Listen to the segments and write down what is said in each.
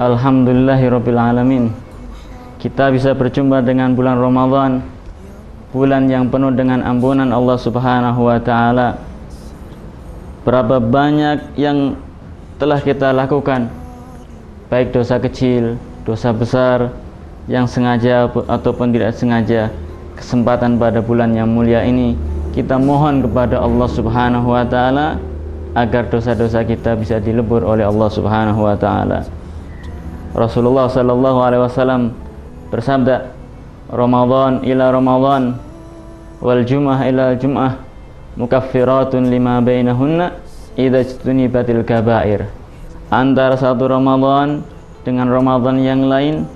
Alhamdulillahirabbil alamin. Kita bisa berjumpa dengan bulan Ramadan, bulan yang penuh dengan ampunan Allah Subhanahu wa taala. Berapa banyak yang telah kita lakukan, baik dosa kecil, dosa besar, yang sengaja ataupun tidak sengaja. Kesempatan pada bulan yang mulia ini, kita mohon kepada Allah Subhanahu wa taala agar dosa-dosa kita bisa dilebur oleh Allah Subhanahu wa taala. Rasulullah sallallahu alaihi wasallam bersabda, Ramadan ila Ramadan wal jum'ah ila jum'ah mukaffiratun lima bainahunna idza ijtunibatil kaba'ir. Antara satu Ramadan dengan Ramadan yang lain,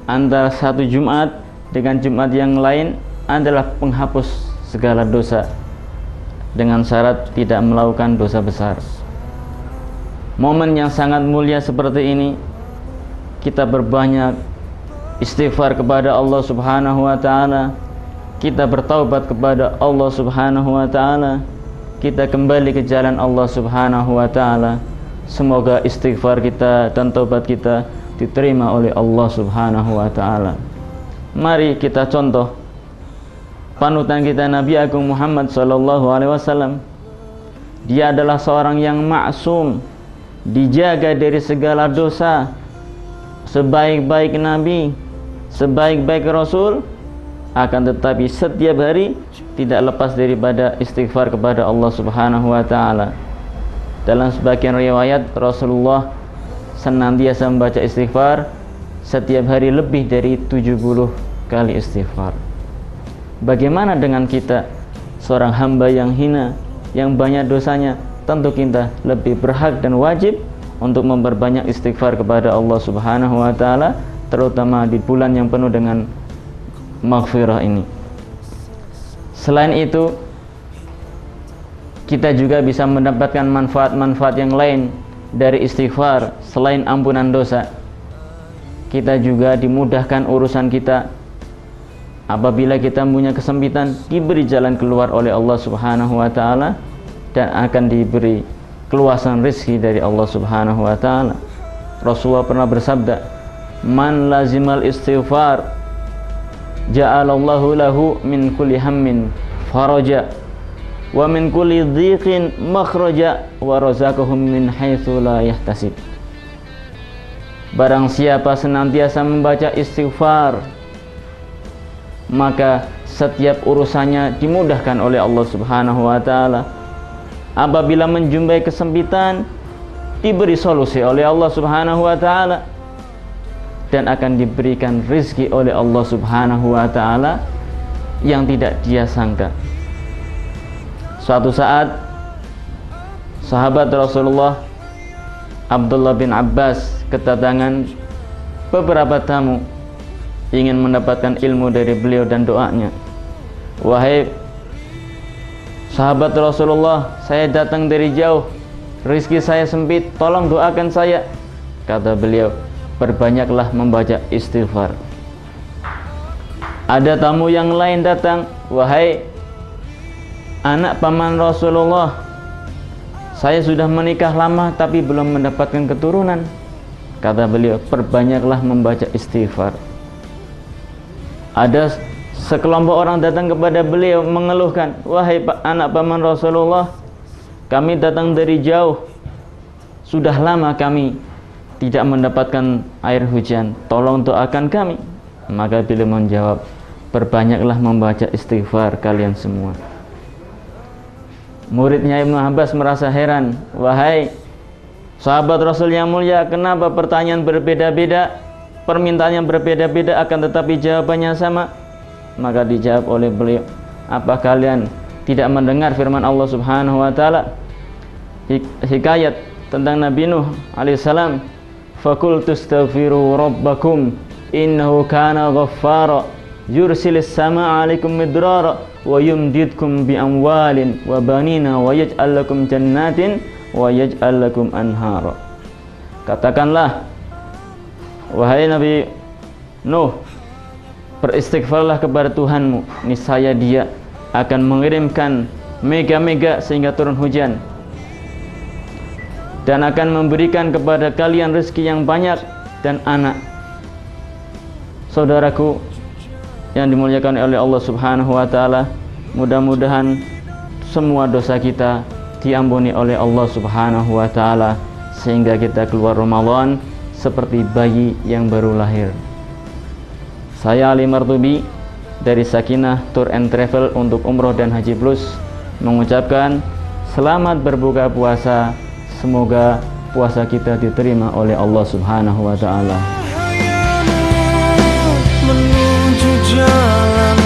antara satu Jumat dengan Jumat yang lain adalah penghapus segala dosa, dengan syarat tidak melakukan dosa besar. Momen yang sangat mulia seperti ini, kita berbanyak istighfar kepada Allah Subhanahu wa taala, kita bertaubat kepada Allah Subhanahu wa taala, kita kembali ke jalan Allah Subhanahu wa taala. Semoga istighfar kita dan taubat kita diterima oleh Allah Subhanahu wa taala. Mari kita contoh panutan kita Nabi Agung Muhammad sallallahu alaihi wasallam. Dia adalah seorang yang maksum, dijaga dari segala dosa. Sebaik-baik Nabi, sebaik-baik Rasul, akan tetapi setiap hari tidak lepas daripada istighfar kepada Allah Subhanahu wa taala. Dalam sebagian riwayat, Rasulullah senantiasa membaca istighfar setiap hari lebih dari 70 kali istighfar. Bagaimana dengan kita, seorang hamba yang hina, yang banyak dosanya? Tentu kita lebih berhak dan wajib untuk memperbanyak istighfar kepada Allah Subhanahu wa taala, terutama di bulan yang penuh dengan maghfirah ini. Selain itu, kita juga bisa mendapatkan manfaat-manfaat yang lain dari istighfar. Selain ampunan dosa, kita juga dimudahkan urusan kita. Apabila kita punya kesempitan, diberi jalan keluar oleh Allah Subhanahu wa taala, dan akan diberi keluasan rezeki dari Allah Subhanahu wa taala. Rasulullah pernah bersabda, "Man lazimal istighfar ja'alallahu lahu min kulli hammin faraja wa min kulli dhiqin makhraja wa razaqahum min haitsu la yahtasib." Barang siapa senantiasa membaca istighfar, maka setiap urusannya dimudahkan oleh Allah Subhanahu wa taala. Apabila menjumpai kesempitan, diberi solusi oleh Allah Subhanahu wa taala, dan akan diberikan rezeki oleh Allah Subhanahu wa taala yang tidak dia sangka. Suatu saat, sahabat Rasulullah Abdullah bin Abbas kedatangan beberapa tamu ingin mendapatkan ilmu dari beliau dan doanya. "Wahai sahabat Rasulullah, saya datang dari jauh, rezeki saya sempit, tolong doakan saya." Kata beliau, "Perbanyaklah membaca istighfar." Ada tamu yang lain datang, "Wahai anak paman Rasulullah, saya sudah menikah lama tapi belum mendapatkan keturunan." Kata beliau, "Perbanyaklah membaca istighfar." Ada sekelompok orang datang kepada beliau mengeluhkan, "Wahai anak paman Rasulullah, kami datang dari jauh, sudah lama kami tidak mendapatkan air hujan, tolong doakan kami." Maka beliau menjawab, "Perbanyaklah membaca istighfar kalian semua." Muridnya Ibnu Abbas merasa heran, "Wahai sahabat Rasul yang mulia, kenapa pertanyaan berbeda-beda, permintaan yang berbeda-beda, akan tetapi jawabannya sama?" Maka dijawab oleh beliau, "Apa kalian tidak mendengar firman Allah Subhanahu wa taala, hikayat tentang Nabi Nuh alaihissalam, faqultu astaghfiru rabbakum innahu kana ghaffara yursilis samaa'a 'alaikum midrara wa yumdidkum bi amwalin wa banina wa yaj'al lakum jannatin wa yaj'al lakum anhara." Katakanlah, wahai Nabi Nuh, beristighfarlah kepada Tuhanmu, niscaya Dia akan mengirimkan mega-mega sehingga turun hujan, dan akan memberikan kepada kalian rezeki yang banyak, dan anak. Saudaraku yang dimuliakan oleh Allah Subhanahu wa taala, mudah-mudahan semua dosa kita diampuni oleh Allah Subhanahu wa taala sehingga kita keluar Ramadan seperti bayi yang baru lahir. Saya Ali Martubi dari Sakinah Tour and Travel untuk Umroh dan Haji Plus mengucapkan selamat berbuka puasa. Semoga puasa kita diterima oleh Allah Subhanahu wa taala. Menuju jalan